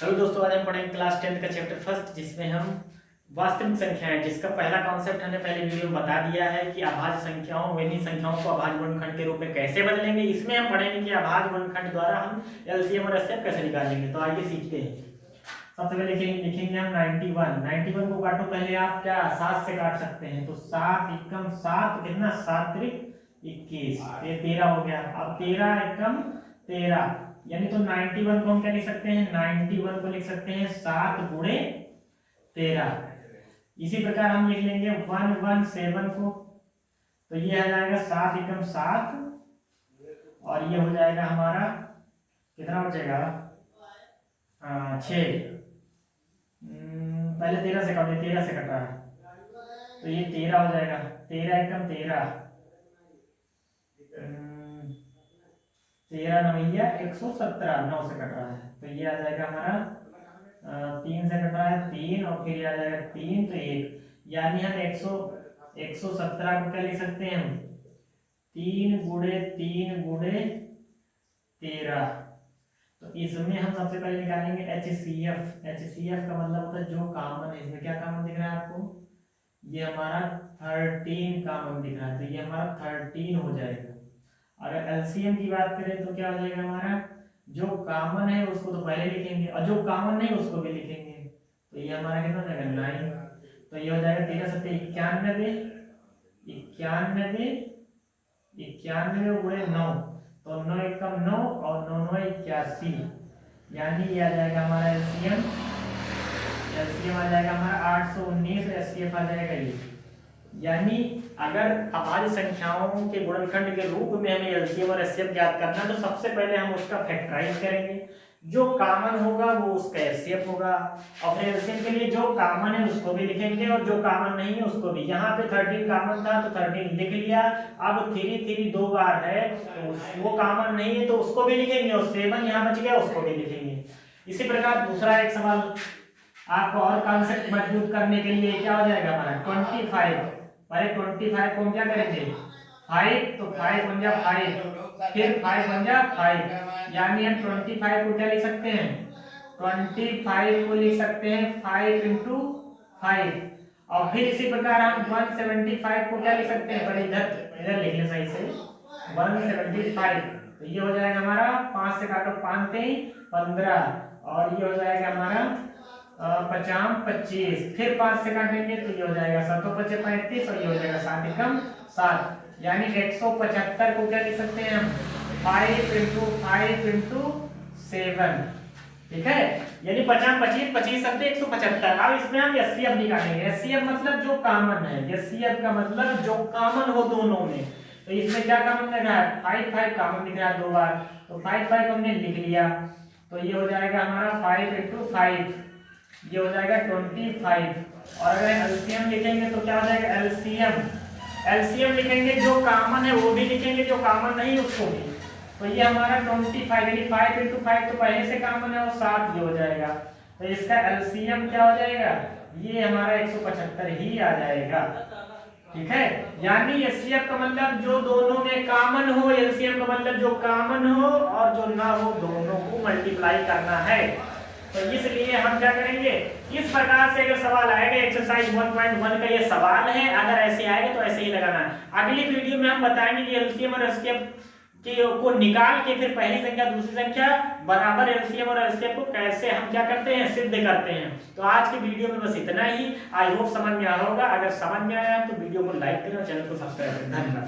Hello दोस्तों, आज हम पढ़ेंगे क्लास 10 का चैप्टर फर्स्ट, जिसमें हम वास्तविक संख्याएं, जिसका पहला कॉन्सेप्ट हमने पहले वीडियो में बता दिया है कि अभाज्य संख्याओं व संख्याओं को अभाज्य गुणनखंड के रूप में कैसे बदलेंगे। इसमें हम पढ़ेंगे कि अभाज्य गुणनखंड द्वारा हम एलसीएम और एचसीएफ कैसे निकालेंगे। तो आइए सीखते हैं। सबसे पहले लिखेंगे हम 91 को काटो पहले आप, क्या 7 से काट सकते हैं, तो 7 एकम 7 कितना 7 त्रिक 21, ये 13 हो गया। अब 13 एकम 13 यानी तो 91 को हम क्या लिख सकते हैं, 91 को लिख सकते हैं 7 गुणे 13। इसी प्रकार हम लिख लेंगे 117 को, तो ये आ जाएगा 7 एकम 7 और ये हो जाएगा हमारा कितना बचेगा 6। पहले 13 से काट, 13 से कट रहा है तो ये 13 हो जाएगा। 13 एकम 13, 13 नवैया 117, 9 से कट रहा है तो ये आ जाएगा हमारा 3 से कट रहा है 3 और फिर ये आ जाएगा 3 तो 1, यानी हम 117 को क्या लिख सकते हैं, 3 गुणे 3 गुणे 13। तो इसमें हम सबसे पहले निकालेंगे HCF। HCF का मतलब होता है जो कॉमन है। इसमें क्या कॉमन दिख रहा है आपको, ये हमारा 13 कॉमन दिख रहा है, तो ये हमारा 13 हो जाएगा। अगर एलसीएम की बात करें तो क्या हो जाएगा हमारा, जो कॉमन है उसको तो पहले लिखेंगे और जो कॉमन नहीं उसको भी लिखेंगे, तो ये हमारा कितना हो जाएगा 9। तो ये हो जाएगा 13 सत्ते 91, 91 गुणे 9, तो 9 एकम 9 और 9 9 81, यानी ये आ जाएगा हमारा एलसीएम आ जाएगा हमारा 819, एचसीएफ आ जाएगा ये। यानी अगर अभाज्य संख्याओं के गुणनखंड के रूप में हमें एलसीएम और एचसीएफ ज्ञात करना, तो सबसे पहले हम उसका फैक्टराइज करेंगे, जो कॉमन होगा वो उसका एचसीएफ होगा, और फिर एलसीएम के लिए जो कॉमन है उसको भी लिखेंगे और जो कॉमन नहीं है उसको भी। यहाँ पे 13 कॉमन था तो 13 लिख लिया। अब 3 2 बार है तो वो कॉमन नहीं है तो उसको भी लिखेंगे, और 7 यहाँ बच गया उसको भी लिखेंगे। इसी प्रकार दूसरा एक सवाल आपको और कॉन्सेप्ट मजबूत करने के लिए क्या हो जाएगा हमारा 25। पहले 25 को हम क्या करेंगे 5, तो 5 बन जा 5, फिर 5 बन जा 5, यानी हम 25 को क्या लिख सकते हैं, 25 को लिख सकते हैं 5 इंटू 5। और फिर इसी प्रकार हम 175 को क्या लिख सकते हैं, पर इधर लिख ले सही से 175, तो ये हो जाएगा हमारा 5 से काटो 5 15, और ये हो जाएगा हमारा 50 25, फिर 5 से काटेंगे तो ये हो जाएगा 7 5 35 और ये हो जाएगा 7 एकम 7, यानी 175 को क्या लिख सकते हैं हम 5 इंटू 5 इंटू 7। ठीक है, यानी 50 25 25 सत्ते 175। अब इसमें हम एचसीएफ निकालेंगे। एचसीएफ मतलब जो कॉमन है, एचसीएफ का मतलब जो कॉमन हो दोनों में। तो इसमें क्या कॉमन लग रहा है 5 5 कॉमन दिख रहा है 2 बार, तो 5 5 को हमने लिख लिया, तो ये हो जाएगा हमारा 5 इंटू 5, ये हो जाएगा 25। और अगर एलसीएम लिखेंगे तो क्या हो जाएगा एलसीएम लिखेंगे, जो कॉमन है वो भी लिखेंगे, जो कॉमन नहीं उसको भी। तो ये हमारा 25 यानी 5 इंटू 5 तो पहले से कॉमन है और 7 ये हो जाएगा, तो इसका एलसीएम क्या हो जाएगा, ये हमारा 175 ही आ जाएगा। ठीक है, यानी एचसीएफ का मतलब जो दोनों में कॉमन हो, एलसीएम का मतलब जो कॉमन हो और जो ना हो दोनों को मल्टीप्लाई करना है। तो इसलिए हम क्या करेंगे, इस प्रकार से अगर सवाल आएगा एक्सरसाइज 1.1 का ये सवाल है, अगर ऐसे आएगा तो ऐसे ही लगाना है। अगली वीडियो में हम बताएंगे कि एलसीएम और एचसीएफ को निकाल के फिर पहली संख्या दूसरी संख्या बराबर एलसीएम और एचसीएफ को कैसे हम क्या करते हैं, सिद्ध करते हैं। तो आज की वीडियो में बस इतना ही। आई होप समझ में आया होगा। अगर समझ में आया तो वीडियो को लाइक करें और चैनल को सब्सक्राइब करें। धन्यवाद।